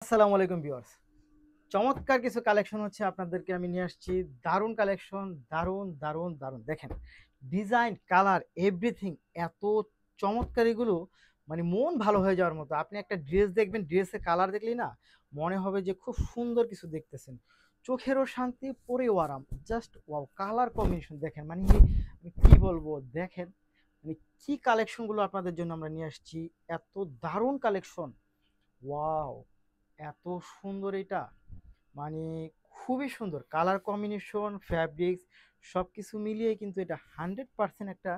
আসসালামু আলাইকুম ভিউয়ার্স। চমৎকার কিছু কালেকশন হচ্ছে আপনাদেরকে আমি নিয়ে আসছি। দারুণ কালেকশন, দারুণ, দারুণ, দারুণ। দেখেন ডিজাইন, কালার, এভরিথিং এত চমৎকার এগুলো, মানে মন ভালো হয়ে যাওয়ার মতো। আপনি একটা ড্রেস দেখবেন, ড্রেসের কালার দেখলেই না মনে হবে যে খুব সুন্দর কিছু দেখতেছেন। চোখেরও শান্তি, পরেও আরাম। Just wow! কালার কম্বিনেশন দেখেন, মানে আমি কি বলবো দেখেন, মানে কি কালেকশনগুলো আপনাদের জন্য আমরা নিয়ে আসছি। এত দারুণ কালেকশন, ওয়াও! এত সুন্দর এটা, মানে খুবই সুন্দর কালার কম্বিনেশন, ফ্যাব্রিক্স সব কিছু মিলিয়ে কিন্তু এটা 100% একটা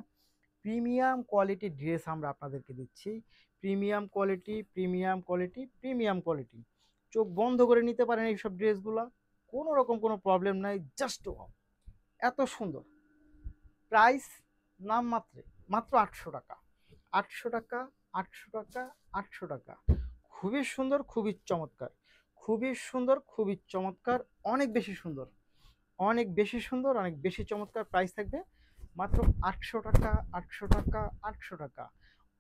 প্রিমিয়াম কোয়ালিটি ড্রেস আমরা আপনাদেরকে দিচ্ছি। Premium quality, premium quality, premium quality. চোখ বন্ধ করে নিতে পারেন এইসব ড্রেসগুলা, কোনো রকম কোনো প্রবলেম নাই। জাস্ট এত সুন্দর প্রাইস, নাম মাত্রে মাত্র 800 টাকা। 800 টাকা, 800 টাকা, 800 টাকা। খুবই সুন্দর, খুবই চমৎকার, খুবই সুন্দর, খুবই চমৎকার, অনেক বেশি সুন্দর, অনেক বেশি সুন্দর, অনেক বেশি চমৎকার। প্রাইস থাকবে মাত্র 800 টাকা, 800 টাকা, 800 টাকা।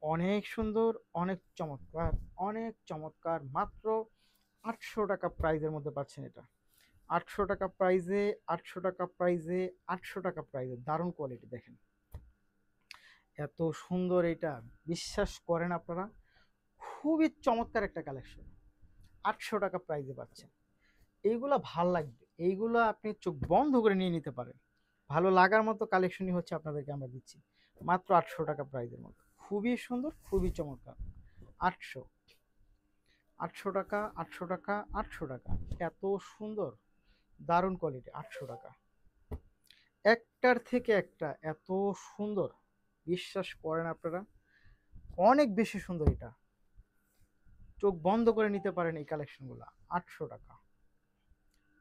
অনেক সুন্দর, অনেক চমৎকার, অনেক চমৎকার। মাত্র 800 টাকা প্রাইজের মধ্যে পাচ্ছেন এটা। 800 টাকা প্রাইজে, 800 টাকা প্রাইজে, 800 টাকা প্রাইজে দারুণ কোয়ালিটি দেখেন। এত সুন্দর এটা, বিশ্বাস করেন আপনারা, খুবই চমৎকার একটা কালেকশন। 800 টাকা প্রাইজে পাচ্ছেন। এইগুলা ভাল লাগবে, এইগুলো আপনি চোখ বন্ধ করে নিয়ে নিতে পারেন। ভালো লাগার মতো কালেকশনই হচ্ছে আপনাদেরকে আমরা দিচ্ছি মাত্র 800 টাকা প্রাইজের মতো। খুবই সুন্দর, খুবই চমৎকার। 800, 800 টাকা, 800 টাকা, 800 টাকা। এত সুন্দর, দারুণ কোয়ালিটি। 800 টাকা, একটার থেকে একটা এত সুন্দর, বিশ্বাস করেন আপনারা, অনেক বেশি সুন্দর এটা। চোখ বন্ধ করে নিতে পারেন এই কালেকশনগুলো। 800 টাকা,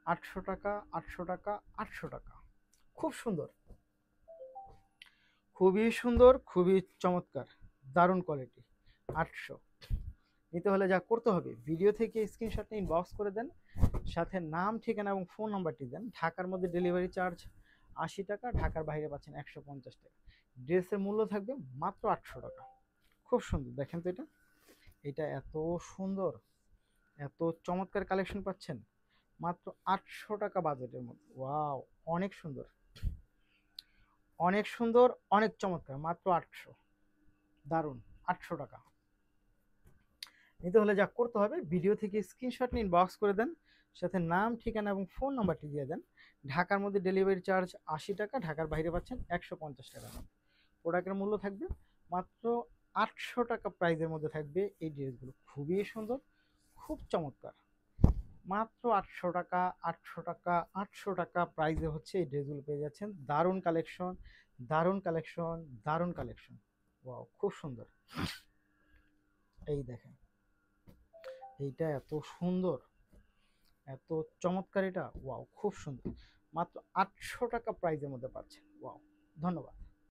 800 টাকা, 800 টাকা, 800 টাকা। খুব সুন্দর, খুবই সুন্দর, খুবই চমৎকার, দারুণ কোয়ালিটি। 800 নিতে হলে যা করতে হবে, ভিডিও থেকে স্ক্রিনশট নিয়ে ইনবক্স করে দেন, সাথে নাম, ঠিকানা এবং ফোন নাম্বারটি দেন। ঢাকার মধ্যে ডেলিভারি চার্জ 80 টাকা, ঢাকার বাইরে পাচ্ছেন 150 টাকা। ড্রেসের মূল্য থাকবে মাত্র 800 টাকা। খুব সুন্দর দেখেন তো এটা, এটা এত সুন্দর, এত চমৎকার কালেকশন পাচ্ছেন মাত্র 800 টাকা বাজেটের মধ্যে। ওয়াও! অনেক সুন্দর, অনেক সুন্দর, অনেক চমৎকার। মাত্র 800, দারুণ। 800 টাকা নিতে হলে যা করতে হবে, ভিডিও থেকে স্ক্রিনশট নিয়ে ইনবক্স করে দেন, সাথে নাম, ঠিকানা এবং ফোন নাম্বারটি দিয়ে দেন। ঢাকার মধ্যে ডেলিভারি চার্জ 80 টাকা, ঢাকার বাইরে পাচ্ছেন 150 টাকা। প্রোডাক্টের মূল্য থাকবে মাত্র 800 টাকা প্রাইজের মধ্যে থাকবে এই ড্রেসগুলো। খুবই সুন্দর, খুব চমৎকার। মাত্র 800 টাকা, 800 টাকা, 800 টাকা প্রাইজে হচ্ছে এই ড্রেসগুলো পেয়ে যাচ্ছেন। দারুণ কালেকশন, দারুণ কালেকশন, দারুণ কালেকশন। ওয়াও! খুব সুন্দর। এই দেখেন, এইটা এত সুন্দর, এত চমৎকার এটা। ওয়াও! খুব সুন্দর। মাত্র 800 টাকা প্রাইজের মধ্যে পাচ্ছেন। ওয়াও! ধন্যবাদ।